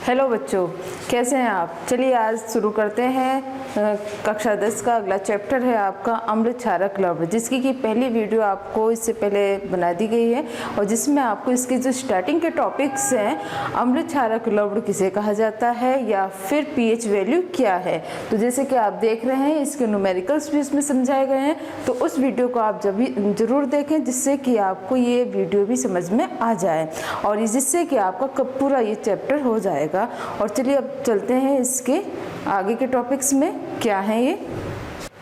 Hello बच्चों, कैसे हैं आप। चलिए आज शुरू करते हैं कक्षा 10 का अगला चैप्टर है आपका अम्ल क्षारक लवण, जिसकी की पहली वीडियो आपको इससे पहले बना दी गई है और जिसमें आपको इसके जो स्टार्टिंग के टॉपिक्स हैं, अम्ल क्षारक लवण किसे कहा जाता है या फिर पीएच वैल्यू क्या है, तो जैसे कि आप देख रहे हैं इसके न्यूमेरिकल्स भी इसमें समझाए गए हैं। तो उस वीडियो को आप ज़रूर देखें जिससे कि आपको ये वीडियो भी समझ में आ जाए और जिससे कि आपका पूरा ये चैप्टर हो जाएगा। और चलिए अब चलते हैं इसके आगे के टॉपिक्स में क्या है ये।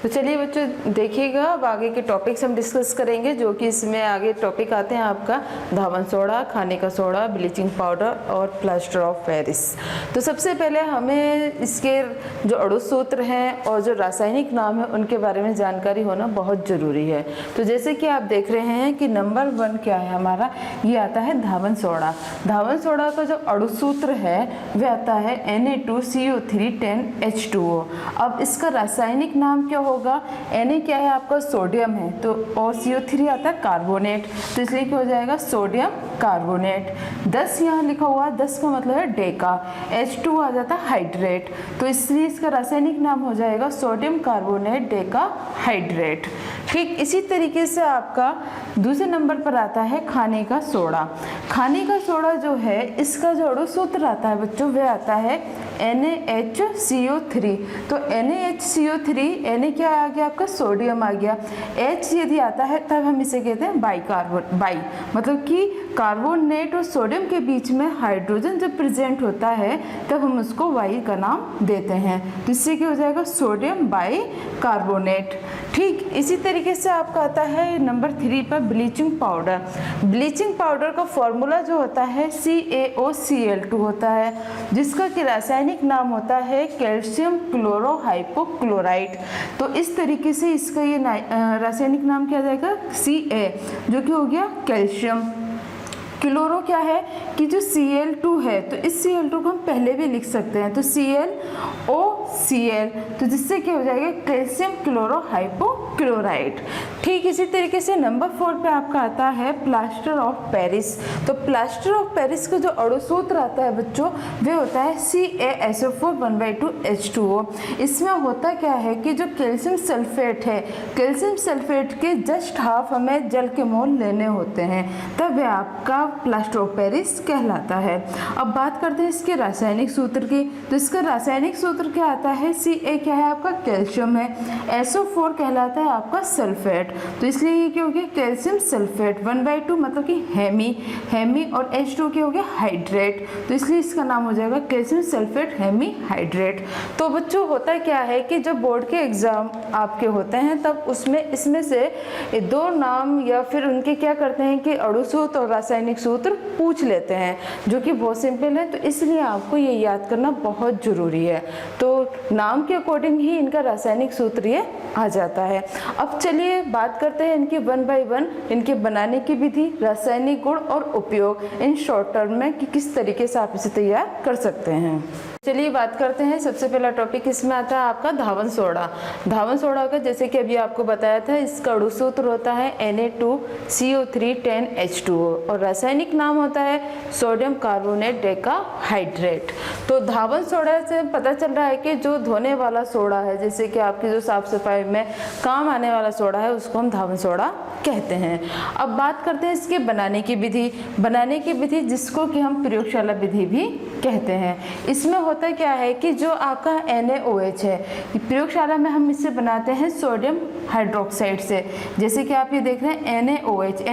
तो चलिए बच्चों देखिएगा, अब आगे के टॉपिक्स हम डिस्कस करेंगे, जो कि इसमें आगे टॉपिक आते हैं आपका धावन सोडा, खाने का सोडा, ब्लीचिंग पाउडर और प्लास्टर ऑफ पेरिस। तो सबसे पहले हमें इसके जो अणु सूत्र हैं और जो रासायनिक नाम है उनके बारे में जानकारी होना बहुत ज़रूरी है। तो जैसे कि आप देख रहे हैं कि नंबर 1 क्या है हमारा, ये आता है धावन सोडा। धावन सोडा का जो अणु सूत्र है वह आता है Na2CO3 10H2O। अब इसका रासायनिक नाम क्या होगा, Na क्या है आपका सोडियम है, तो और CO3 आता है कार्बोनेट, तो इसलिए क्या हो जाएगा सोडियम कार्बोनेट। 10 यहाँ लिखा हुआ है, 10 का मतलब है डेका। H2 आ जाता है हाइड्रेट, तो इसलिए इसका रासायनिक नाम हो जाएगा सोडियम कार्बोनेट डेका हाइड्रेट। ठीक इसी तरीके से आपका दूसरे नंबर पर आता है खाने का सोडा। खाने का सोडा जो है इसका जो अणु सूत्र आता है बच्चों वह आता है NaHCO3। तो NaHCO3, Na क्या आ गया आपका सोडियम आ गया, H यदि आता है तब हम इसे कहते हैं बाई, मतलब कि कार्बोनेट और सोडियम के बीच में हाइड्रोजन जब प्रेजेंट होता है तब हम उसको वाई का नाम देते हैं, तो इससे क्या हो जाएगा सोडियम बाई कार्बोनेट। ठीक इसी तरीके से आपका आता है नंबर 3 पर ब्लीचिंग पाउडर। ब्लीचिंग पाउडर का फॉर्मूला जो होता है CaOCl2 होता है, जिसका कि रासायनिक नाम होता है कैल्शियम क्लोरोहाइपोक्लोराइड। तो इस तरीके से इसका ये रासायनिक नाम क्या जाएगा Ca, जो कि हो गया कैल्शियम। क्लोरो क्या है कि जो Cl2 है, तो इस Cl2 को हम पहले भी लिख सकते हैं, तो ClOCl, तो जिससे क्या हो जाएगा कैल्शियम क्लोरोहाइपोक्लोराइड। ठीक इसी तरीके से नंबर 4 पे आपका आता है प्लास्टर ऑफ पेरिस। तो प्लास्टर ऑफ पेरिस का जो अणु सूत्र आता है बच्चों वह होता है CaSO4 1/2H2O। इसमें होता क्या है कि जो कैल्शियम सल्फेट है, कैल्शियम सल्फेट के जस्ट हाफ हमें जल के मोल लेने होते हैं, तब वह आपका प्लास्टर ऑफ पेरिस कहलाता है। अब बात करते हैं इसके रासायनिक सूत्र की। तो इसका रासायनिक सूत्र क्या आता है, Ca क्या है आपका कैल्शियम है, SO4 कहलाता है आपका सल्फेट, तो इसलिए ये क्या हो गया कैल्शियम सल्फेट 1/2 मतलब कि हेमी और H2 क्या हो गया हाइड्रेट, तो इसलिए इसका नाम हो जाएगा कैल्शियम सल्फेट हेमी हाइड्रेट। तो बच्चों होता क्या है कि जब बोर्ड के एग्जाम आपके होते हैं तब उसमें इसमें से 2 नाम या फिर उनके क्या करते हैं कि अणु सूत्र और रासायनिक सूत्र पूछ लेते हैं, जो कि बहुत सिंपल है, तो इसलिए आपको ये याद करना बहुत ज़रूरी है। तो नाम के अकॉर्डिंग ही इनका रासायनिक सूत्र ये आ जाता है। अब चलिए बात करते हैं इनकी 1 by 1 इनके बनाने की विधि, रासायनिक गुण और उपयोग इन शॉर्ट टर्म में कि किस तरीके से आप इसे तैयार कर सकते हैं। चलिए बात करते हैं, सबसे पहला टॉपिक इसमें आता है आपका धावन सोडा। धावन सोडा का जैसे कि अभी आपको बताया था इसका अणु सूत्र होता है Na2CO3 10H2O और रासायनिक नाम होता है सोडियम कार्बोनेट डेका हाइड्रेट। तो धावन सोडा से पता चल रहा है कि जो धोने वाला सोडा है, जैसे कि आपकी जो साफ सफाई में काम आने वाला सोडा है उसको हम धावन सोडा कहते हैं। अब बात करते हैं इसके बनाने की विधि। बनाने की विधि जिसको कि हम प्रयोगशाला विधि भी कहते हैं। इसमें होता क्या है कि जो आपका NaOH है, प्रयोगशाला में हम इससे बनाते हैं सोडियम हाइड्रोक्साइड से। जैसे कि आप ये देख रहे हैं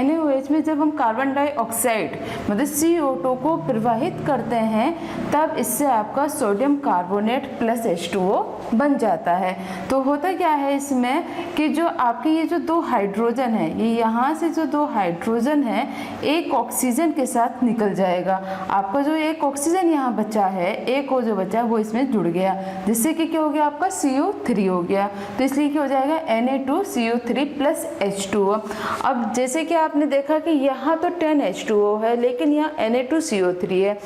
NaOH में जब हम कार्बन डाइऑक्साइड मतलब CO2 को प्रवाहित करते हैं तब इससे आपका सोडियम कार्बोनेट प्लस H2O बन जाता है। तो होता क्या है इसमें कि जो आपके ये जो 2 हाइड्रोजन है, ये यहाँ से जो 2 हाइड्रोजन है एक ऑक्सीजन के साथ निकल जाएगा। आपका जो एक ऑक्सीजन यहाँ बचा है, एक जो बचा है वो इसमें जुड़ गया, जिससे कि क्या हो गया आपका CO3 हो गया, तो इसलिए क्या हो जाएगा Na2CO3 प्लस H2O। अब जैसे कि आपने देखा कि यहाँ तो 10H2O है लेकिन यहाँ Na2CO3 है,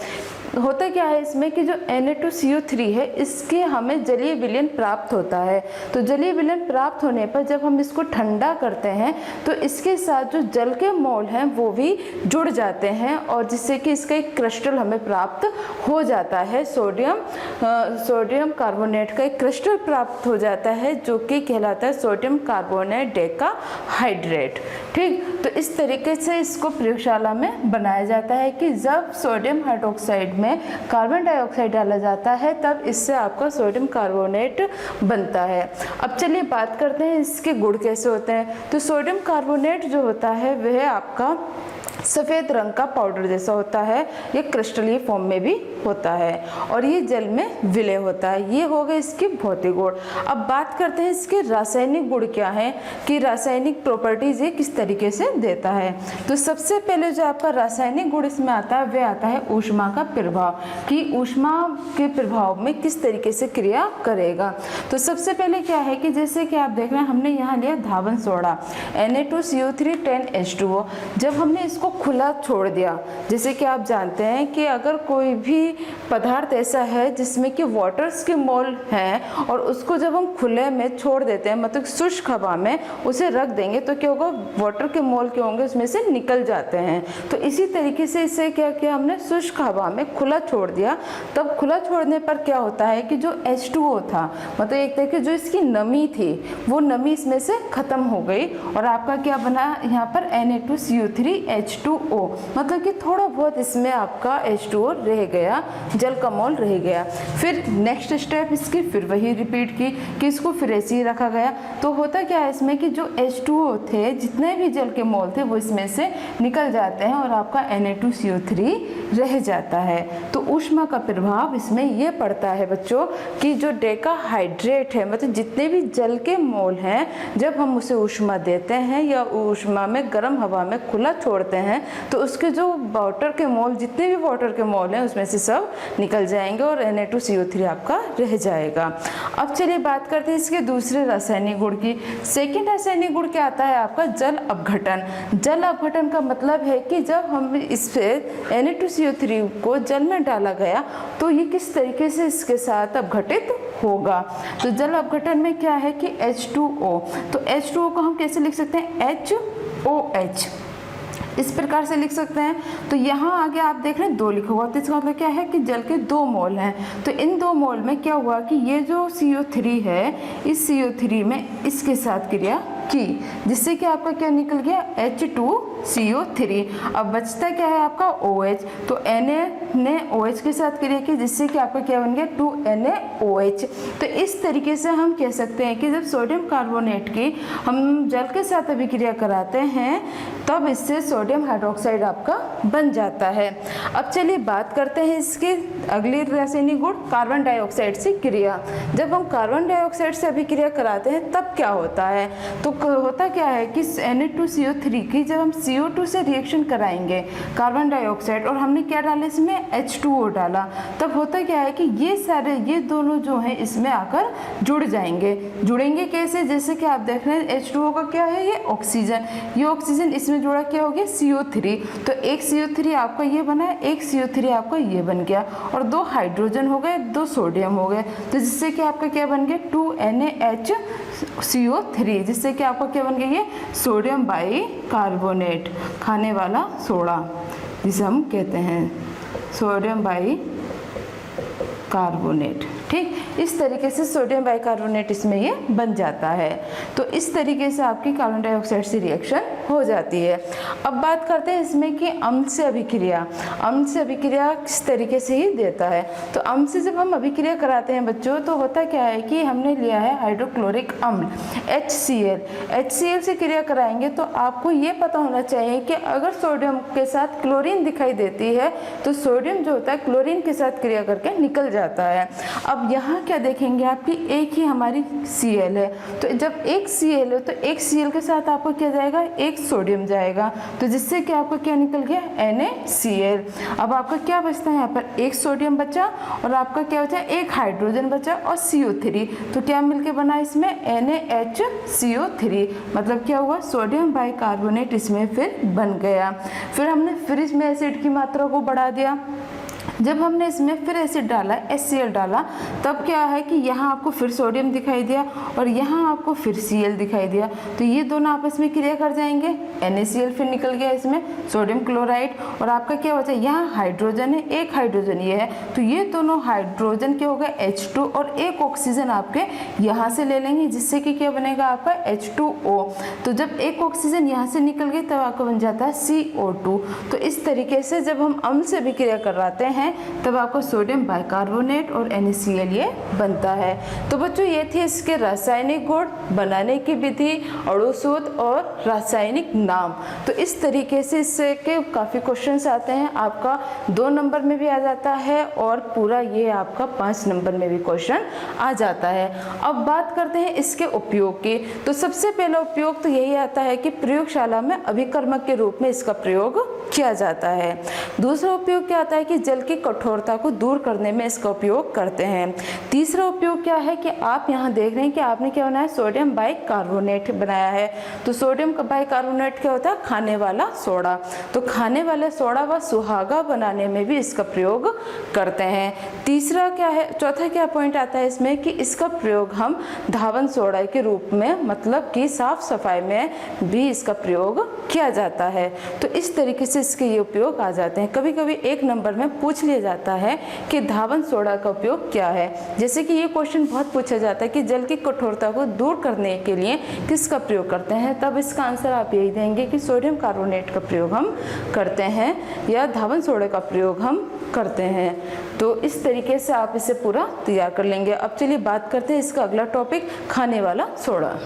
होता क्या है इसमें कि जो Na2CO3 है इसके हमें जलीय विलयन प्राप्त होता है। तो जलीय विलयन प्राप्त होने पर जब हम इसको ठंडा करते हैं तो इसके साथ जो जल के मोल हैं वो भी जुड़ जाते हैं और जिससे कि इसका एक क्रिस्टल हमें प्राप्त हो जाता है। सोडियम कार्बोनेट का एक क्रिस्टल प्राप्त हो जाता है जो कि कहलाता है सोडियम कार्बोनेट डेकाहाइड्रेट। ठीक, तो इस तरीके से इसको प्रयोगशाला में बनाया जाता है कि जब सोडियम हाइड्रोक्साइड में कार्बन डाइऑक्साइड डाला जाता है तब इससे आपका सोडियम कार्बोनेट बनता है। अब चलिए बात करते हैं इसके गुण कैसे होते हैं। तो सोडियम कार्बोनेट जो होता है वह आपका सफ़ेद रंग का पाउडर जैसा होता है, ये क्रिस्टलीय फॉर्म में भी होता है और ये जल में विलय होता है। ये हो गए इसके भौतिक गुण। अब बात करते हैं इसके रासायनिक गुण क्या हैं कि रासायनिक प्रॉपर्टीज ये किस तरीके से देता है। तो सबसे पहले जो आपका रासायनिक गुण इसमें आता है वह आता है ऊष्मा का प्रभाव, कि ऊष्मा के प्रभाव में किस तरीके से क्रिया करेगा। तो सबसे पहले क्या है कि जैसे कि आप देख रहे हैं हमने यहाँ लिया धावन सोडा Na2CO3 10H2O। जब हमने इसको खुला छोड़ दिया, जैसे कि आप जानते हैं कि अगर कोई भी पदार्थ ऐसा है जिसमें कि वाटर्स के मोल हैं और उसको जब हम खुले में छोड़ देते हैं मतलब शुष्क हवा में उसे रख देंगे तो क्या होगा, वाटर के मोल क्या होंगे उसमें से निकल जाते हैं। तो इसी तरीके से इसे क्या किया हमने, शुष्क हवा में खुला छोड़ दिया। तब खुला छोड़ने पर क्या होता है कि जो H2O था मतलब एक तरह की जो इसकी नमी थी वो नमी इसमें से खत्म हो गई और आपका क्या बना यहाँ पर Na2CO3H2O, मतलब कि थोड़ा बहुत इसमें आपका H2O रह गया, जल का मोल रह गया। फिर नेक्स्ट स्टेप इसकी फिर वही रिपीट की कि इसको फिर ऐसे ही रखा गया। तो होता क्या है इसमें कि जो H2O थे जितने भी जल के मोल थे वो इसमें से निकल जाते हैं और आपका Na2CO3 रह जाता है। तो ऊष्मा का प्रभाव इसमें ये पड़ता है बच्चों कि जो डेकाहाइड्रेट है मतलब जितने भी जल के मोल हैं जब हम उसे ऊष्मा देते हैं या ऊष्मा में गर्म हवा में खुला छोड़ते हैं तो उसके जो वाटर के मोल जितने भी वाटर के मोल हैं उसमें से सब निकल जाएंगे और Na2CO3 आपका रह जाएगा। अब चलिए बात करते हैं इसके दूसरे रासायनिक गुण की। सेकेंड रासायनिक गुण क्या आता है आपका, जल अपघटन। जल अपघटन का मतलब है कि जब हम इस पे Na2CO3 को जल में डाला गया तो ये किस तरीके से इसके साथ अपघटित होगा। तो जल अपघटन में क्या है कि H2O, तो H2O को हम कैसे लिख सकते हैं, HOH इस प्रकार से लिख सकते हैं। तो यहाँ आगे आप देख रहे हैं 2 लिखा हुआ, तो इसका मतलब क्या है कि जल के 2 मोल हैं। तो इन 2 मोल में क्या हुआ कि ये जो CO3 है इस CO3 में इसके साथ क्रिया की जिससे कि आपका क्या निकल गया H2CO3। अब बचता क्या है आपका OH, तो Na ने OH के साथ क्रिया की जिससे कि आपका क्या बन गया 2NaOH। तो इस तरीके से हम कह सकते हैं कि जब सोडियम कार्बोनेट की हम जल के साथ अभिक्रिया कराते हैं तब इससे सोडियम हाइड्रोक्साइड आपका बन जाता है। अब चलिए बात करते हैं इसके अगले रासायनिक गुण, कार्बन डाइऑक्साइड से क्रिया। जब हम कार्बन डाइऑक्साइड से अभिक्रिया कराते हैं तब क्या होता है, तो होता क्या है कि Na2CO3 की जब हम CO2 से रिएक्शन कराएंगे कार्बन डाइऑक्साइड और हमने क्या डाला इसमें H2O डाला, तब होता क्या है कि ये दोनों जो हैं इसमें आकर जुड़ जाएंगे। जुड़ेंगे कैसे, जैसे कि आप देख रहे हैं H2O का क्या है ये ऑक्सीजन, ये ऑक्सीजन इसमें जुड़ा क्या हो गया CO3। तो एक CO3 आपका ये बना, एक CO3 आपका ये बन गया और 2 हाइड्रोजन हो गए, 2 सोडियम हो गए। तो जिससे कि आपका क्या बन गया 2NaHCO3, जिससे कि आपका क्या बन गया ये सोडियम बाइकार्बोनेट, खाने वाला सोडा जिसे हम कहते हैं सोडियम बाइकार्बोनेट। ठीक, इस तरीके से सोडियम बाइकार्बोनेट इसमें ये बन जाता है। तो इस तरीके से आपकी कार्बन डाइऑक्साइड से रिएक्शन हो जाती है। अब बात करते हैं इसमें कि अम्ल से अभिक्रिया। अम्ल से अभिक्रिया किस तरीके से ही देता है, तो अम्ल से जब हम अभिक्रिया कराते हैं बच्चों तो होता क्या है कि हमने लिया है हाइड्रोक्लोरिक अम्ल HCl से क्रिया कराएंगे तो आपको ये पता होना चाहिए कि अगर सोडियम के साथ क्लोरीन दिखाई देती है तो सोडियम जो होता है क्लोरीन के साथ क्रिया करके निकल जाता है। अब यहाँ क्या देखेंगे आपकी एक ही हमारी Cl है, तो जब एक Cl है तो एक Cl के साथ आपको क्या जाएगा, एक सोडियम जाएगा, तो जिससे कि आपका क्या निकल गया NaCl। अब आपका क्या बचता है यहाँ पर, एक सोडियम बचा और आपका क्या बचा, एक हाइड्रोजन बचा और CO3, तो क्या मिलके बना इसमें NaHCO3, मतलब क्या हुआ सोडियम बाइकार्बोनेट इसमें फिर बन गया। फिर हमने फिर इसमें एसिड की मात्रा को बढ़ा दिया जब हमने इसमें फिर एसिड डाला, HCl डाला, तब क्या है कि यहाँ आपको फिर सोडियम दिखाई दिया और यहाँ आपको फिर Cl दिखाई दिया। तो ये दोनों आपस में क्रिया कर जाएंगे, NaCl फिर निकल गया इसमें सोडियम क्लोराइड, और आपका क्या बचा, यहाँ हाइड्रोजन है, एक हाइड्रोजन ये है, तो ये दोनों हाइड्रोजन क्या होगा H2, और एक ऑक्सीजन आपके यहाँ से ले लेंगे, जिससे कि क्या बनेगा आपका H2O। तो जब एक ऑक्सीजन यहाँ से निकल गई तब आपका बन जाता है CO2। तो इस तरीके से जब हम अम्ल से अभिक्रिया कराते हैं तब आपको सोडियम बाइकार्बोनेट और NaCl ये बनता है। तो बच्चों ये थी इसके रासायनिक गुण, बनाने की विधि, अणु सूत्र और रासायनिक नाम। तो इस तरीके से इससे के काफ़ी क्वेश्चंस आते हैं, आपका 2 नंबर में भी आ जाता है और पूरा ये आपका 5 नंबर में भी क्वेश्चन आ जाता है। अब बात करते हैं इसके उपयोग की। तो सबसे पहला उपयोग तो यही आता है कि प्रयोगशाला में अभिकर्मक के रूप में इसका प्रयोग किया जाता है। दूसरा उपयोग क्या आता है कि जल की कठोरता को दूर करने में इसका उपयोग करते हैं। तीसरा उपयोग क्या है कि आप यहाँ देख रहे हैं कि आपने क्या बनाया, सोडियम बाइकार्बोनेट बनाया है। तो सोडियम बाइकार्बोनेट क्या होता है, खाने वाला सोडा। तो खाने वाला सोडा व सुहागा बनाने में भी इसका प्रयोग करते हैं। तीसरा क्या है, चौथा क्या पॉइंट आता है इसमें कि इसका प्रयोग हम धावन सोडा के रूप में, मतलब कि साफ सफाई में भी इसका प्रयोग किया जाता है। तो इस तरीके से इसके ये उपयोग आ जाते हैं। कभी कभी 1 नंबर में पूछ लिया जाता है कि धावन सोडा का उपयोग क्या है। जैसे कि ये क्वेश्चन बहुत पूछा जाता है कि जल की कठोरता को दूर करने के लिए किसका प्रयोग करते हैं, तब इसका आंसर आप यही देंगे कि सोडियम कार्बोनेट का प्रयोग हम करते हैं या धावन सोडा का प्रयोग हम करते हैं। तो इस तरीके से आप इसे पूरा तैयार कर लेंगे। अब चलिए बात करते हैं इसका अगला टॉपिक, खाने वाला सोडा।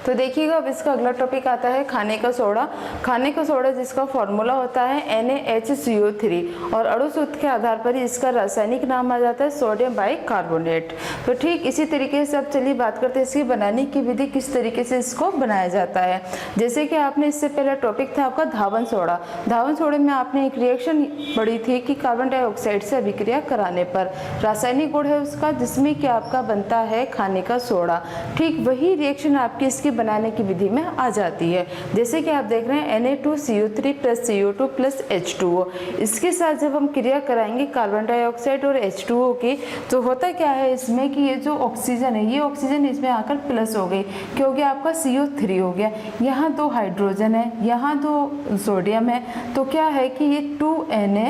तो देखिएगा अब इसका अगला टॉपिक आता है खाने का सोडा। खाने का सोडा जिसका फॉर्मूला होता है NaHCO3 और अणु सूत्र के आधार पर ही इसका रासायनिक नाम आ जाता है सोडियम बाइकार्बोनेट। तो ठीक इसी तरीके से अब चलिए बात करते हैं इसकी बनाने की विधि, किस तरीके से इसको बनाया जाता है। जैसे कि आपने इससे पहला टॉपिक था आपका धावन सोडा। धावन सोडे में आपने एक रिएक्शन पढ़ी थी कि कार्बन डाइऑक्साइड से अभिक्रिया कराने पर रासायनिक गुण है उसका, जिसमें कि आपका बनता है खाने का सोडा। ठीक वही रिएक्शन आपकी इसकी बनाने की विधि में आ जाती है। जैसे कि आप देख रहे हैं Na2CO3 + CO2 + H2O। इसके साथ जब हम क्रिया कराएंगे कार्बन डाइऑक्साइड और H2O की, तो होता क्या है इसमें कि ये जो ऑक्सीजन है, ये ऑक्सीजन इसमें आकर प्लस हो गई, क्या हो गया आपका CO3 हो गया। यहाँ 2 हाइड्रोजन है, यहाँ 2 सोडियम है, तो क्या है कि ये 2Na,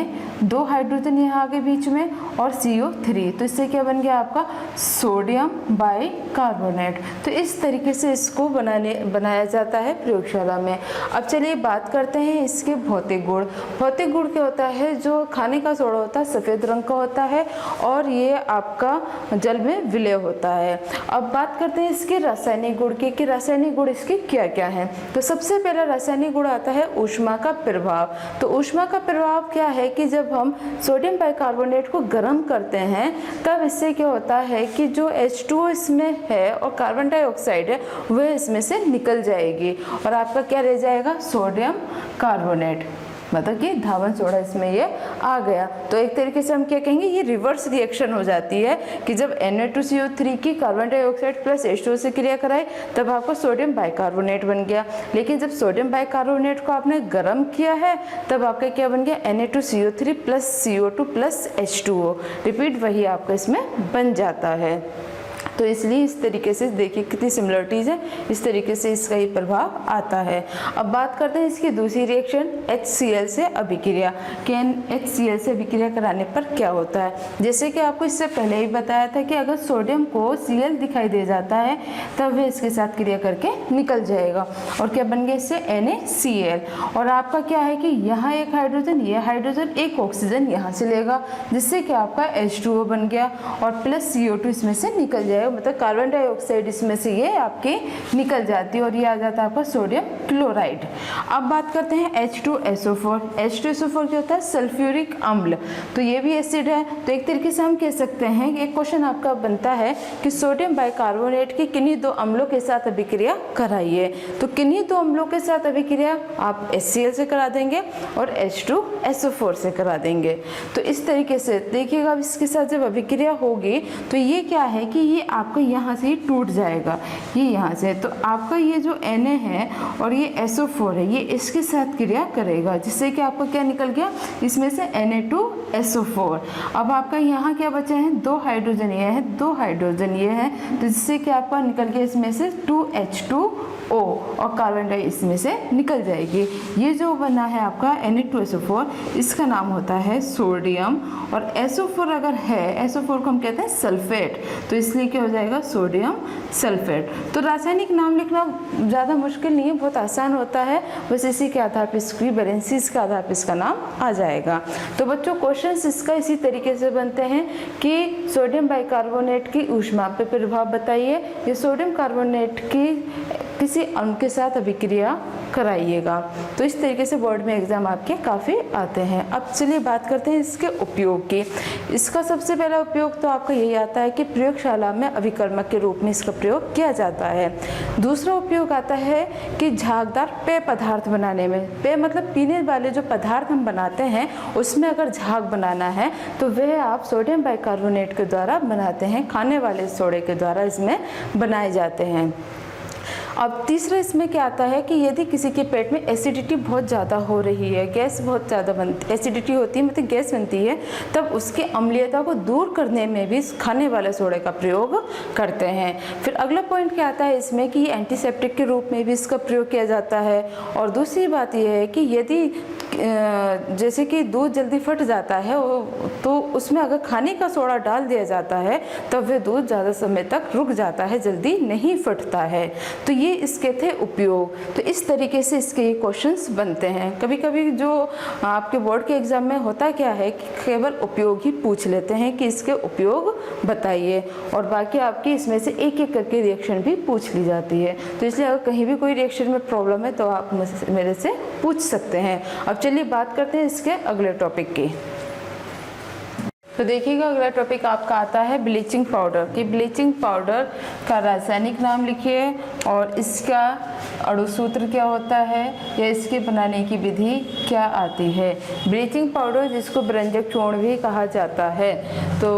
2 हाइड्रोजन यहाँ आगे बीच में और CO3, तो इससे क्या बन गया आपका सोडियम बाइकार्बोनेट। तो इस तरीके से इसको बनाया जाता है प्रयोगशाला में। अब चलिए बात करते हैं इसके भौतिक गुण। भौतिक गुण क्या होता है, जो खाने का सोडा होता है सफ़ेद रंग का होता है और ये आपका जल में विलय होता है। अब बात करते हैं इसके रासायनिक गुण की कि रासायनिक गुण इसके क्या क्या हैं। तो सबसे पहला रासायनिक गुण आता है ऊष्मा का प्रभाव। तो ऊष्मा का प्रभाव क्या है कि जब हम सोडियम बाइकार्बोनेट को गर्म करते हैं तब इससे क्या होता है कि जो H2O इसमें है और कार्बन डाइऑक्साइड है वह इसमें से निकल जाएगी और आपका क्या रह जाएगा, सोडियम कार्बोनेट, मतलब कि धावन सोडा इसमें ये आ गया। तो एक तरीके से हम क्या कहेंगे, ये रिवर्स रिएक्शन हो जाती है कि जब Na2CO3 की कार्बन डाइऑक्साइड प्लस H2O से क्रिया कराए तब आपको सोडियम बाइकार्बोनेट बन गया। लेकिन जब सोडियम बाइकार्बोनेट को आपने गर्म किया है तब आपका क्या बन गया, Na2CO3 + CO2 + H2O। रिपीट वही आपका इसमें बन जाता है। तो इसलिए इस तरीके से देखिए कितनी सिमिलरिटीज़ है, इस तरीके से इसका ही प्रभाव आता है। अब बात करते हैं इसकी दूसरी रिएक्शन HCl से अभिक्रिया कि HCl से अभिक्रिया कराने पर क्या होता है। जैसे कि आपको इससे पहले ही बताया था कि अगर सोडियम को Cl दिखाई दे जाता है तब वह इसके साथ क्रिया करके निकल जाएगा और क्या बन गया इससे NaCl। और आपका क्या है कि यहाँ एक हाइड्रोजन, ये हाइड्रोजन, एक ऑक्सीजन यहाँ से लेगा जिससे कि आपका H2O बन गया और प्लस CO2 इसमें से निकल जाएगा, मतलब कार्बन डाइऑक्साइड इसमें से ये आपके निकल जाती है और ये आ जाता है आपका सोडियम क्लोराइड। अब बात करते हैं H2SO4। H2SO4 क्या होता है, सल्फ्यूरिक अम्ल। तो ये भी एसिड है। तो एक तरीके से हम कह सकते हैं कि एक क्वेश्चन आपका बनता है कि सोडियम बाइकार्बोनेट की किन्हीं 2 अम्लों के साथ अभिक्रिया कराइए। तो किन्हीं 2 अम्लों के साथ अभिक्रिया आप HCl से करा देंगे और H2SO4 से करा देंगे। तो इस तरीके से देखिएगा इसके साथ जब अभिक्रिया होगी तो ये क्या है कि ये आपका यहाँ से ही टूट जाएगा, ये यहाँ से। तो आपका ये जो Na है और ये SO4 है, ये इसके साथ क्रिया करेगा, जिससे कि आपका क्या निकल गया, इसमें से Na2SO4। अब आपका यहाँ क्या बचा है, 2 हाइड्रोजन ये है, 2 हाइड्रोजन ये है, तो जिससे कि आपका निकल गया इसमें से 2H2O और कार्बन डाई इसमें से निकल जाएगी। ये जो बना है आपका Na2SO4, इसका नाम होता है सोडियम। और SO4 अगर है, SO4 को हम कहते हैं सल्फेट, तो इसलिए क्या हो जाएगा, सोडियम सल्फेट। तो रासायनिक नाम लिखना ज़्यादा मुश्किल नहीं है, बहुत आसान होता है, बस इसी के आधार पर, इसकी वैलेंसीज के आधार पर इसका नाम आ जाएगा। तो बच्चों क्वेश्चंस इसका इसी तरीके से बनते हैं कि सोडियम बाइकार्बोनेट की ऊष्मा पे प्रभाव बताइए, ये सोडियम कार्बोनेट की किसी अणु के साथ अभिक्रिया कराइएगा। तो इस तरीके से बोर्ड में एग्जाम आपके काफ़ी आते हैं। अब चलिए बात करते हैं इसके उपयोग की। इसका सबसे पहला उपयोग तो आपका यही आता है कि प्रयोगशाला में अभिकर्मक के रूप में इसका प्रयोग किया जाता है। दूसरा उपयोग आता है कि झागदार पेय पदार्थ बनाने में, पेय मतलब पीने वाले जो पदार्थ हम बनाते हैं उसमें अगर झाग बनाना है तो वह आप सोडियम बाइकार्बोनेट के द्वारा बनाते हैं, खाने वाले सोडे के द्वारा इसमें बनाए जाते हैं। अब तीसरा इसमें क्या आता है कि यदि किसी के पेट में एसिडिटी बहुत ज़्यादा हो रही है, गैस बहुत ज़्यादा बनती, एसिडिटी होती है मतलब गैस बनती है, तब उसके अम्लीयता को दूर करने में भी खाने वाले सोडे का प्रयोग करते हैं। फिर अगला पॉइंट क्या आता है इसमें कि एंटीसेप्टिक के रूप में भी इसका प्रयोग किया जाता है। और दूसरी बात यह है कि यदि जैसे कि दूध जल्दी फट जाता है तो उसमें अगर खाने का सोडा डाल दिया जाता है तब वह दूध ज़्यादा समय तक रुक जाता है, जल्दी नहीं फटता है। तो ये इसके थे उपयोग। तो इस तरीके से इसके क्वेश्चंस बनते हैं। कभी कभी जो आपके बोर्ड के एग्जाम में होता क्या है कि केवल उपयोग ही पूछ लेते हैं कि इसके उपयोग बताइए, और बाकी आपकी इसमें से एक एक करके रिएक्शन भी पूछ ली जाती है। तो इसलिए अगर कहीं भी कोई रिएक्शन में प्रॉब्लम है तो आप मेरे से पूछ सकते हैं। अब चलिए बात करते हैं इसके अगले टॉपिक की। तो देखिएगा अगला टॉपिक आपका आता है ब्लीचिंग पाउडर कि ब्लीचिंग पाउडर का रासायनिक नाम लिखिए और इसका अणुसूत्र क्या होता है या इसके बनाने की विधि क्या आती है। ब्लीचिंग पाउडर जिसको व्यंजक चूर्ण भी कहा जाता है। तो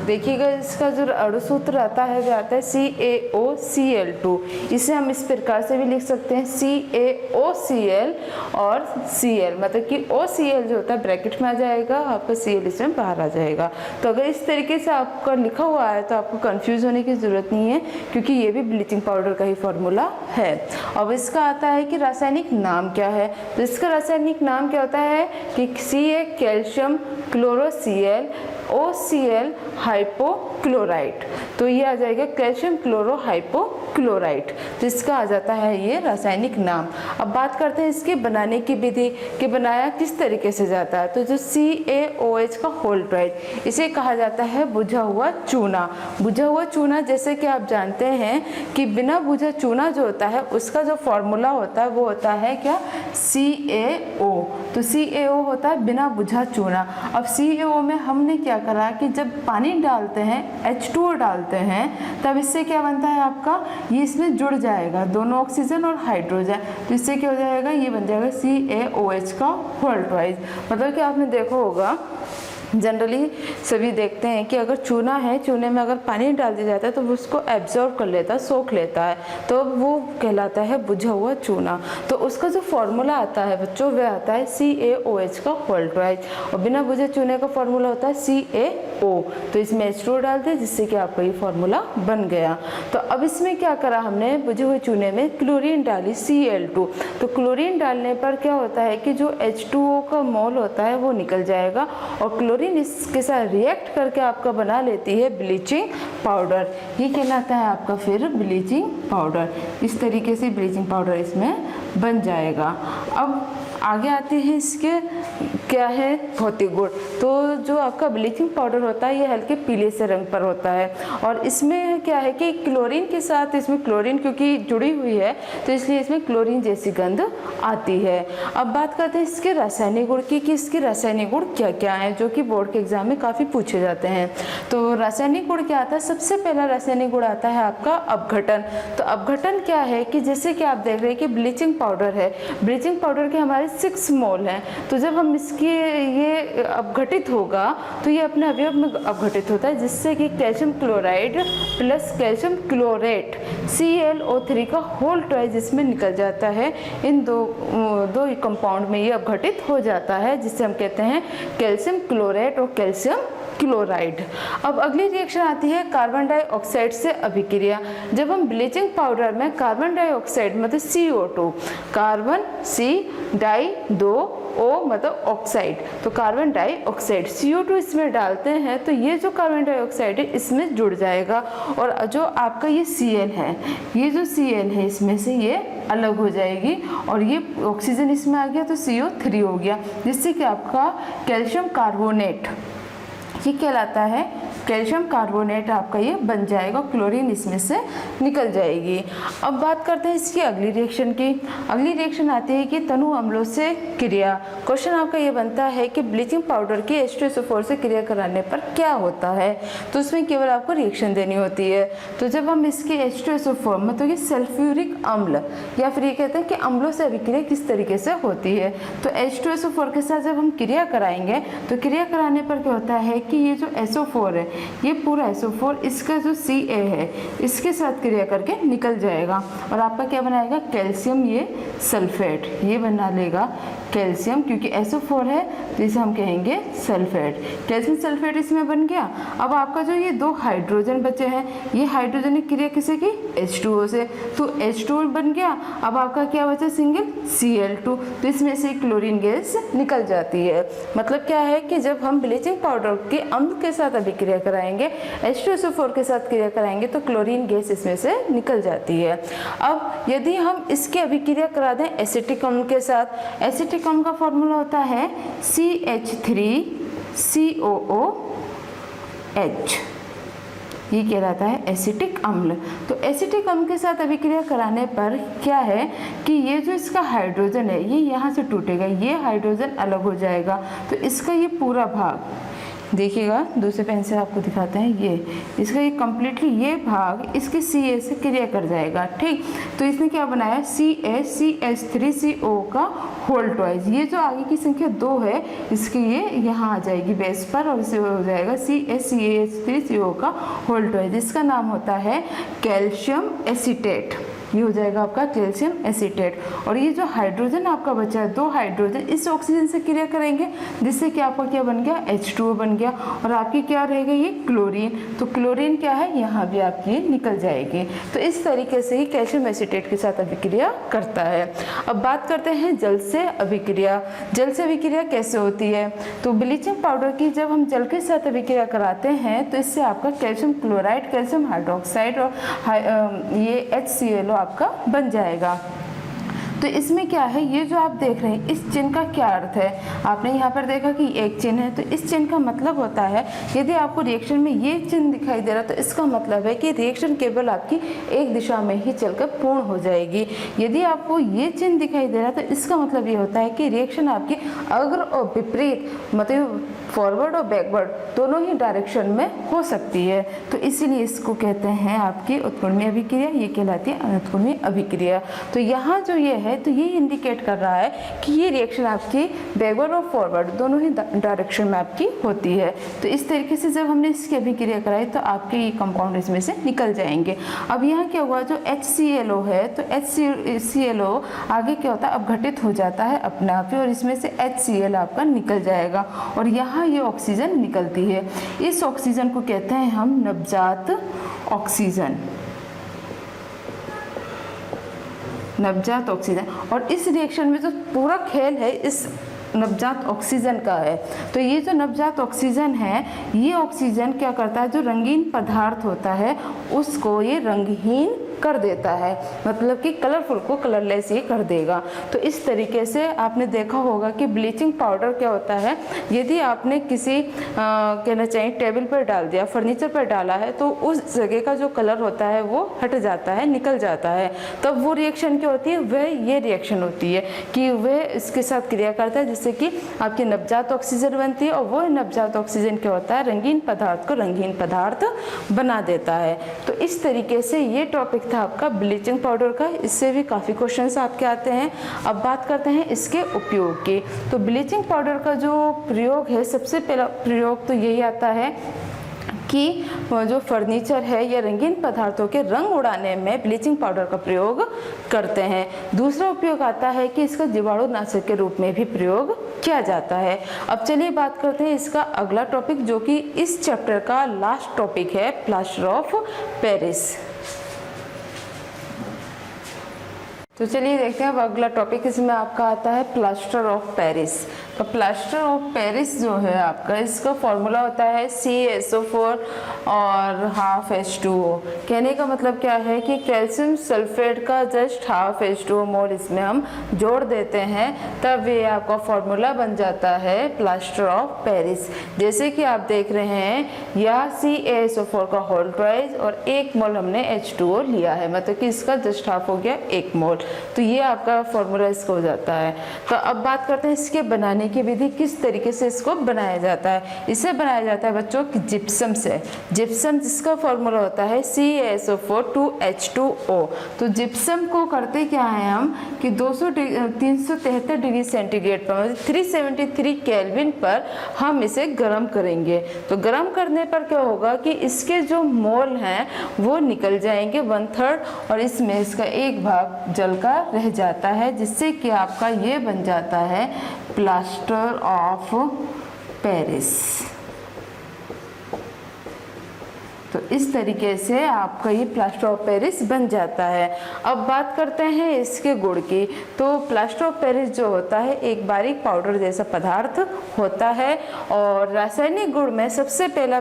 देखिएगा इसका जो अणुसूत्र आता है वह आता है CaOCl2। इसे हम इस प्रकार से भी लिख सकते हैं CaOCl और Cl, मतलब कि OCl जो होता है ब्रैकेट में आ जाएगा, आपका Cl इसमें बाहर आ जाएगा। तो अगर इस तरीके से आपका लिखा हुआ है तो आपको कंफ्यूज होने की जरूरत नहीं है, क्योंकि ये भी ब्लीचिंग पाउडर का ही फॉर्मूला है। अब इसका आता है कि रासायनिक नाम क्या है। तो इसका रासायनिक नाम क्या होता है कि Ca कैल्शियम क्लोरोCl OCl हाइपोक्लोराइट। तो ये आ जाएगा कैल्शियम क्लोरो हाइपोक्लोराइट। तो इसका आ जाता है ये रासायनिक नाम। अब बात करते हैं इसके बनाने की विधि कि बनाया किस तरीके से जाता है। तो जो CaOH का होल ट्राइड, इसे कहा जाता है बुझा हुआ चूना। बुझा हुआ चूना जैसे कि आप जानते हैं कि बिना बुझा चूना जो होता है उसका जो फॉर्मूला होता है वो होता है क्या, CaO। तो CaO होता है बिना बुझा चूना। अब CaO में हमने क्या करा कि जब पानी डालते हैं H2O डालते हैं तब इससे क्या बनता है आपका, ये इसमें जुड़ जाएगा दोनों ऑक्सीजन और हाइड्रोजन। तो इससे क्या हो जाएगा, ये बन जाएगा CaOH का होल ट्वाइस। मतलब कि आपने देखा होगा जनरली सभी देखते हैं कि अगर चूना है, चूने में अगर पानी डाल दिया जाता है तो वो उसको एब्जॉर्ब कर लेता है, सोख लेता है, तो वो कहलाता है बुझा हुआ चूना। तो उसका जो फॉर्मूला आता है बच्चों वह आता है CaOH का होल ट्वाइस, और बिना बुझे चूने का फॉर्मूला होता है CaO। तो इसमें H2O डाल दें जिससे कि आपका ये फॉर्मूला बन गया। तो अब इसमें क्या करा हमने, बुझे हुए चूने में क्लोरीन डाली Cl2। तो क्लोरीन डालने पर क्या होता है कि जो H2O का मोल होता है वो निकल जाएगा और क्लोरीन इसके साथ रिएक्ट करके आपका बना लेती है ब्लीचिंग पाउडर। ये कहलाता है आपका फिर ब्लीचिंग पाउडर। इस तरीके से ब्लीचिंग पाउडर इसमें बन जाएगा। अब आगे आते हैं इसके क्या है भौतिक गुण। तो जो आपका ब्लीचिंग पाउडर होता है ये हल्के पीले से रंग पर होता है, और इसमें क्या है कि क्लोरीन के साथ, इसमें क्लोरीन क्योंकि जुड़ी हुई है तो इसलिए इसमें क्लोरीन जैसी गंध आती है। अब बात करते हैं इसके रासायनिक गुण की कि इसके रासायनिक गुण क्या क्या हैं, जो कि बोर्ड के एग्जाम में काफ़ी पूछे जाते हैं। तो रासायनिक गुण क्या आता है, सबसे पहला रासायनिक गुण आता है आपका अपघटन। तो अपघटन क्या है कि जैसे कि आप देख रहे हैं कि ब्लीचिंग पाउडर है, ब्लीचिंग पाउडर के हमारे 6 मोल हैं। तो जब हम इसके इसकी ये अपघटित होगा तो ये अपने अवयव में अपघटित होता है, जिससे कि calcium chloride plus calcium chlorate ClO3 का होल ट्वाइस इसमें निकल जाता है। इन दो कंपाउंड में ये अपघटित हो जाता है, जिससे हम कहते हैं कैल्शियम क्लोरेट और कैल्शियम क्लोराइड। अब अगली रिएक्शन आती है कार्बन डाइऑक्साइड से अभिक्रिया। जब हम ब्लीचिंग पाउडर में कार्बन डाइऑक्साइड मतलब CO2, carbon C di 2 O मतलब ऑक्साइड, तो कार्बन डाइऑक्साइड CO2 इसमें डालते हैं तो ये जो कार्बन डाइऑक्साइड है इसमें जुड़ जाएगा, और जो आपका ये Cl है, ये जो Cl है इसमें से ये अलग हो जाएगी और ये ऑक्सीजन इसमें आ गया तो CO3 हो गया, जिससे कि आपका कैल्शियम कार्बोनेट ये कहलाता है, कैल्शियम कार्बोनेट आपका ये बन जाएगा, क्लोरीन इसमें से निकल जाएगी। अब बात करते हैं इसकी अगली रिएक्शन की। अगली रिएक्शन आती है कि तनु अम्लों से क्रिया। क्वेश्चन आपका ये बनता है कि ब्लीचिंग पाउडर की H2SO4 से क्रिया कराने पर क्या होता है, तो उसमें केवल आपको रिएक्शन देनी होती है। तो जब हम इसकी H2SO4 मतलब कि सल्फ्यूरिक अम्ल या फिर ये कहते हैं कि अम्लों से अभिक्रिया किस तरीके से होती है, तो H2SO4 के साथ जब हम क्रिया कराएंगे तो क्रिया कराने पर क्या होता है कि ये जो SO4 है, ये पूरा SO4 इसका जो Ca है इसके साथ क्रिया करके निकल जाएगा और आपका क्या बनाएगा, कैल्शियम ये सल्फेट, ये बना लेगा कैल्शियम, क्योंकि SO4 है तो इसे हम कहेंगे सल्फेट। कैल्शियम सल्फेट इसमें बन गया। अब आपका जो ये 2 हाइड्रोजन बचे हैं, ये हाइड्रोजन की क्रिया किसे की, H2O से, तो H2O बन गया। अब आपका क्या बचा, सिंगल Cl2, तो इसमें से क्लोरीन गैस निकल जाती है। मतलब क्या है कि जब हम ब्लीचिंग पाउडर के अम्ल के साथ अभिक्रिया कराएंगे, H2SO4 के साथ क्रिया कराएंगे तो क्लोरीन गैस इसमें से निकल जाती है। अब यदि हम इसकी अभिक्रिया करा दें एसिटिक अम्ल के साथ, एसिटिक अम्ल का फॉर्मूला होता है CH3COOH, ये कहलाता है एसिटिक अम्ल। तो एसिटिक अम्ल के साथ अभिक्रिया कराने पर क्या है कि ये जो इसका हाइड्रोजन है ये यहाँ से टूटेगा, ये हाइड्रोजन अलग हो जाएगा, तो इसका ये पूरा भाग देखिएगा, दूसरे पेन से आपको दिखाते हैं, ये इसका ये कम्प्लीटली ये भाग इसके Ca से क्रिया कर जाएगा, ठीक। तो इसने क्या बनाया, CH3CO का होल ट्वाइस, ये जो आगे की संख्या 2 है इसकी ये यहाँ आ जाएगी बेस पर और इसे हो जाएगा CH3CO का होल ट्वाइस, इसका नाम होता है कैल्शियम एसीटेट, ये हो जाएगा आपका कैल्शियम एसीटेट। और ये जो हाइड्रोजन आपका बचा है, 2 हाइड्रोजन इस ऑक्सीजन से क्रिया करेंगे, जिससे कि आपका क्या बन गया, H2O बन गया, और आपकी क्या रहेगा, ये क्लोरीन, तो क्लोरीन क्या है, यहाँ भी आपकी निकल जाएगी। तो इस तरीके से ही कैल्शियम एसीटेट के साथ अभिक्रिया करता है। अब बात करते हैं जल से अभिक्रिया। जल से अभिक्रिया कैसे होती है, तो ब्लीचिंग पाउडर की जब हम जल के साथ अभिक्रिया कराते हैं तो इससे आपका कैल्शियम क्लोराइड, कैल्शियम हाइड्रोक्साइड और ये HClO आपका बन जाएगा। तो इसमें क्या है, ये जो आप देख रहे हैं इस चिन्ह का क्या अर्थ है, आपने यहाँ पर देखा कि एक चिन्ह है, तो इस चिन्ह का मतलब होता है यदि आपको रिएक्शन में ये चिन्ह दिखाई दे रहा तो इसका मतलब है कि रिएक्शन केवल आपकी एक दिशा में ही चलकर पूर्ण हो जाएगी। यदि आपको ये चिन्ह दिखाई दे रहा तो इसका मतलब ये होता है कि रिएक्शन आपकी अग्र और विपरीत मतलब फॉरवर्ड और बैकवर्ड दोनों ही डायरेक्शन में हो सकती है। तो इसीलिए इसको कहते हैं आपकी उत्क्रमणीय अभिक्रिया, ये कहलाती है अनुत्क्रमणीय अभिक्रिया। तो यहाँ जो ये है तो ये इंडिकेट कर रहा है कि ये रिएक्शन आपकी बैकवर्ड और फॉरवर्ड दोनों ही डायरेक्शन में आपकी होती है। तो इस तरीके से जब हमने इसकी अभिक्रिया कराई तो आपके ये कंपाउंड इसमें से निकल जाएंगे। अब यहाँ क्या हुआ, जो HClO है तो HClO आगे क्या होता है, अपघटित हो जाता है अपने आप ही, और इसमें से HCl आपका निकल जाएगा और यहाँ ये ऑक्सीजन निकलती है। इस ऑक्सीजन को कहते हैं हम नवजात ऑक्सीजन, नवजात ऑक्सीजन। और इस रिएक्शन में जो पूरा खेल है इस नवजात ऑक्सीजन का है। तो ये जो नवजात ऑक्सीजन है, ये ऑक्सीजन क्या करता है, जो रंगीन पदार्थ होता है उसको ये रंगहीन कर देता है, मतलब कि कलरफुल को कलरलेस ही कर देगा। तो इस तरीके से आपने देखा होगा कि ब्लीचिंग पाउडर क्या होता है, यदि आपने किसी कहना चाहिए टेबल पर डाल दिया, फर्नीचर पर डाला है, तो उस जगह का जो कलर होता है वो हट जाता है, निकल जाता है। तब वो रिएक्शन क्या होती है, वह ये रिएक्शन होती है कि वह इसके साथ क्रिया करता है जिससे कि आपकी नवजात ऑक्सीजन बनती है, और वो नवजात ऑक्सीजन क्या होता है, रंगीन पदार्थ को रंगीन पदार्थ बना देता है। तो इस तरीके से ये टॉपिक था आपका ब्लीचिंग पाउडर का, इससे भी काफ़ी क्वेश्चंस आपके आते हैं। अब बात करते हैं इसके उपयोग की। तो ब्लीचिंग पाउडर का जो प्रयोग है, सबसे पहला प्रयोग तो यही आता है कि जो फर्नीचर है या रंगीन पदार्थों के रंग उड़ाने में ब्लीचिंग पाउडर का प्रयोग करते हैं। दूसरा उपयोग आता है कि इसका जीवाणुनाशक के रूप में भी प्रयोग किया जाता है। अब चलिए बात करते हैं इसका अगला टॉपिक, जो कि इस चैप्टर का लास्ट टॉपिक है, प्लास्टर ऑफ पेरिस। तो चलिए देखते हैं अब अगला टॉपिक इसमें आपका आता है प्लास्टर ऑफ पेरिस। तो प्लास्टर ऑफ पेरिस जो है आपका, इसका फॉर्मूला होता है CaSO4 और हाफ H2O। कहने का मतलब क्या है कि कैल्शियम सल्फेट का जस्ट हाफ H2O मोल इसमें हम जोड़ देते हैं, तब ये आपका फॉर्मूला बन जाता है प्लास्टर ऑफ पेरिस। जैसे कि आप देख रहे हैं यह CaSO4 का होल ट्वाइस और 1 मोल हमने H2O लिया है, मतलब कि इसका जस्ट हाफ हो गया 1 मोल। तो ये आपका फॉर्मूला इसका हो जाता है। तो अब बात करते हैं इसके बनाने की विधि, किस तरीके से इसको बनाया जाता है। इसे बनाया जाता है बच्चों जिप्सम से। जिप्सम जिसका फॉर्मूला होता है CaSO4 2H2O। तो जिप्सम को करते क्या है हम कि 373 डिग्री सेंटीग्रेड पर, मतलब 373 केल्विन पर हम इसे गर्म करेंगे। तो गर्म करने पर क्या होगा कि इसके जो मोल हैं वो निकल जाएंगे 1/3, और इसमें इसका एक भाग जल का रह जाता है, जिससे कि आपका ये बन जाता है प्लास्टर ऑफ पेरिस। तो इस तरीके से आपका ये प्लास्टर ऑफ पेरिस बन जाता है। अब बात करते हैं इसके गुण की। तो प्लास्टर ऑफ पेरिस जो होता है एक बारीक पाउडर जैसा पदार्थ होता है, और रासायनिक गुण में सबसे पहला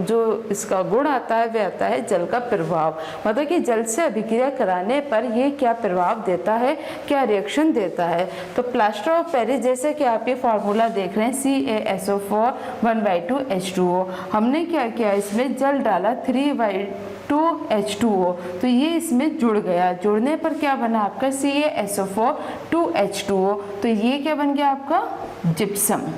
जो इसका गुण आता है वह आता है जल का प्रभाव। मतलब कि जल से अभिक्रिया कराने पर ये क्या प्रभाव देता है, क्या रिएक्शन देता है। तो प्लास्टर ऑफ पेरिस जैसे कि आप ये फार्मूला देख रहे हैं CaSO4 1/2 H2O, हमने क्या किया इसमें जल डाला 3/2 H2O, तो ये इसमें जुड़ गया। जुड़ने पर क्या बना आपका CaSO4 2 H2O, तो ये क्या बन गया आपका जिप्सम।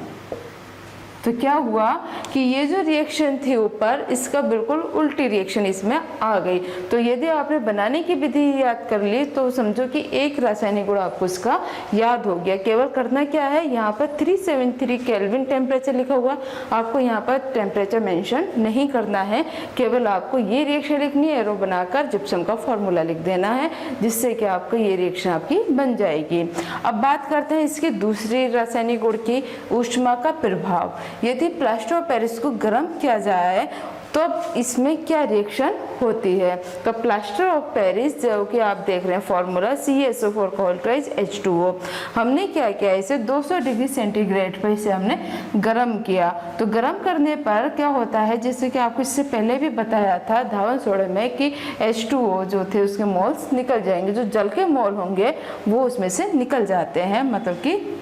तो क्या हुआ कि ये जो रिएक्शन थी ऊपर, इसका बिल्कुल उल्टी रिएक्शन इसमें आ गई। तो यदि आपने बनाने की विधि याद कर ली तो समझो कि एक रासायनिक गुण आपको इसका याद हो गया। केवल करना क्या है, यहाँ पर 373 केल्विन टेम्परेचर लिखा हुआ, आपको यहाँ पर टेम्परेचर मेंशन नहीं करना है, केवल आपको ये रिएक्शन लिखनी है, एरो बनाकर जिप्सम का फॉर्मूला लिख देना है, जिससे कि आपको ये रिएक्शन आपकी बन जाएगी। अब बात करते हैं इसकी दूसरी रासायनिक गुण की, ऊष्मा का प्रभाव। यदि प्लास्टर ऑफ पेरिस को गर्म किया जाए तो इसमें क्या रिएक्शन होती है। तो प्लास्टर ऑफ पेरिस जो कि आप देख रहे हैं फॉर्मूला CaSO4 का होल ट्वाइस H2O, हमने क्या किया इसे 200 डिग्री सेंटीग्रेड पर इसे हमने गर्म किया। तो गर्म करने पर क्या होता है, जैसे कि आपको इससे पहले भी बताया था धावन सोडे में कि H2O जो थे उसके मोल्स निकल जाएंगे, जो जल के मोल होंगे वो उसमें से निकल जाते हैं, मतलब कि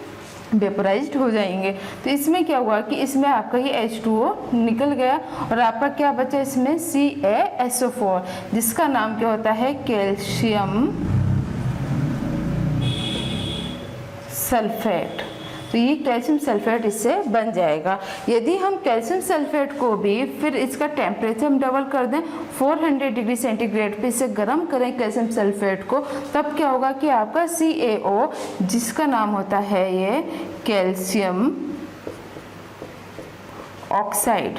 वेपोराइज्ड हो जाएंगे। तो इसमें क्या हुआ कि इसमें आपका ये H2O निकल गया और आपका क्या बचा इसमें CaSO4, जिसका नाम क्या होता है कैल्शियम सल्फेट। तो ये कैल्शियम सल्फेट इससे बन जाएगा। यदि हम कैल्शियम सल्फेट को भी फिर इसका टेम्परेचर हम डबल कर दें 400 डिग्री सेंटीग्रेड पे इसे गर्म करें कैल्शियम सल्फेट को, तब क्या होगा कि आपका CaO जिसका नाम होता है ये कैल्शियम ऑक्साइड,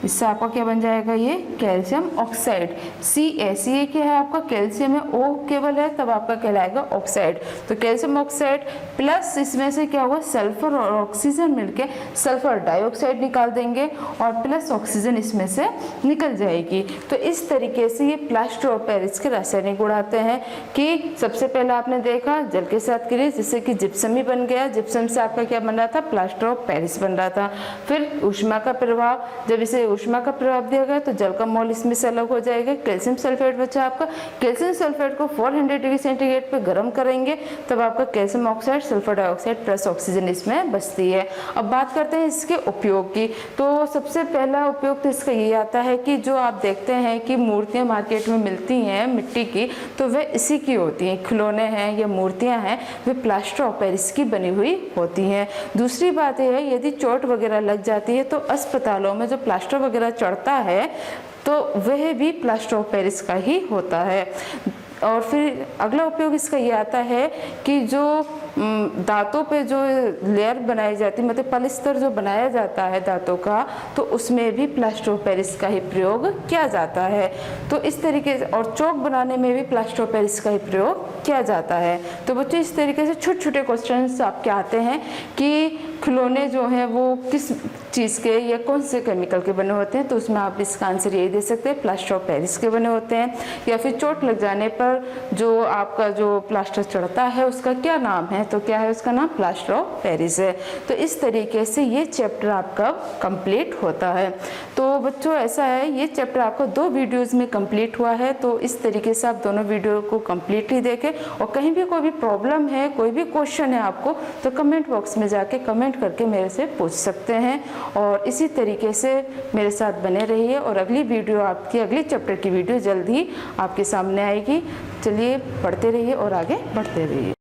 इससे आपका क्या बन जाएगा ये कैल्शियम ऑक्साइड। Ca क्या है आपका कैल्शियम है, O केवल है, तब आपका कहलाएगा ऑक्साइड। तो कैल्शियम ऑक्साइड प्लस इसमें से क्या हुआ सल्फर और ऑक्सीजन मिलके सल्फर डाइऑक्साइड निकाल देंगे और प्लस ऑक्सीजन इसमें से निकल जाएगी। तो इस तरीके से ये प्लास्टर ऑफ पेरिस के रासायनिक गुण आते हैं कि सबसे पहले आपने देखा जल के साथ क्रिया, जिससे कि जिप्सम ही बन गया। जिप्सम से आपका क्या बन रहा था, प्लास्टर ऑफ पेरिस बन रहा था। फिर ऊष्मा का प्रभाव, जब इसे ऊष्मा का प्रभाव दिया गया तो जल का मोल इसमें से अलग हो जाएगा। कैल्शियम सल्फेट बचा आपका, कैल्शियम सल्फेट को 400 डिग्री सेंटीग्रेड पे गर्म करेंगे तब आपका calcium oxide sulphur dioxide plus oxygen इसमें बचती है। अब बात करते हैं इसके उपयोग की। तो सबसे पहला उपयोग तो इसका ये आता है कि जो आप देखते हैं कि मूर्तियां मार्केट में मिलती हैं मिट्टी की, तो वे इसी की होती हैं, खिलौने हैं या मूर्तियां हैं, वे प्लास्टर ऑफ पेरिस की बनी हुई होती हैं। दूसरी बात यह है यदि चोट वगैरह लग जाती है तो अस्पतालों में जो प्लास्टर वगैरह चढ़ता है तो वह भी प्लास्टर ऑफ पेरिस का ही होता है। और फिर अगला उपयोग इसका ये आता है कि जो दांतों पे जो लेयर बनाई जाती है, मतलब पलिस्तर जो बनाया जाता है दांतों का, तो उसमें भी प्लास्टर ऑफ पेरिस का ही प्रयोग किया जाता है। तो इस तरीके से, और चौक बनाने में भी प्लास्टर ऑफ पेरिस का ही प्रयोग किया जाता है। तो बच्चों इस तरीके से छोटे छोटे क्वेश्चंस आपके आते हैं कि खिलौने जो हैं वो किस चीज़ के या कौन से केमिकल के बने होते हैं, तो उसमें आप इसका आंसर यही दे सकते हैं, प्लास्टर ऑफ पेरिस के बने होते हैं। या फिर चोट लग जाने पर जो आपका जो प्लास्टर चढ़ता है उसका क्या नाम है, तो क्या है उसका नाम, प्लास्टर ऑफ पेरिस है। तो इस तरीके से ये चैप्टर आपका कंप्लीट होता है। तो बच्चों ऐसा है, ये चैप्टर आपका 2 वीडियोज़ में कंप्लीट हुआ है। तो इस तरीके से आप दोनों वीडियो को कंप्लीटली देखें, और कहीं भी कोई भी प्रॉब्लम है, कोई भी क्वेश्चन है आपको, तो कमेंट बॉक्स में जाके कमेंट करके मेरे से पूछ सकते हैं। और इसी तरीके से मेरे साथ बने रहिए, और अगली वीडियो आपकी, अगली चैप्टर की वीडियो जल्द ही आपके सामने आएगी। चलिए पढ़ते रहिए और आगे बढ़ते रहिए।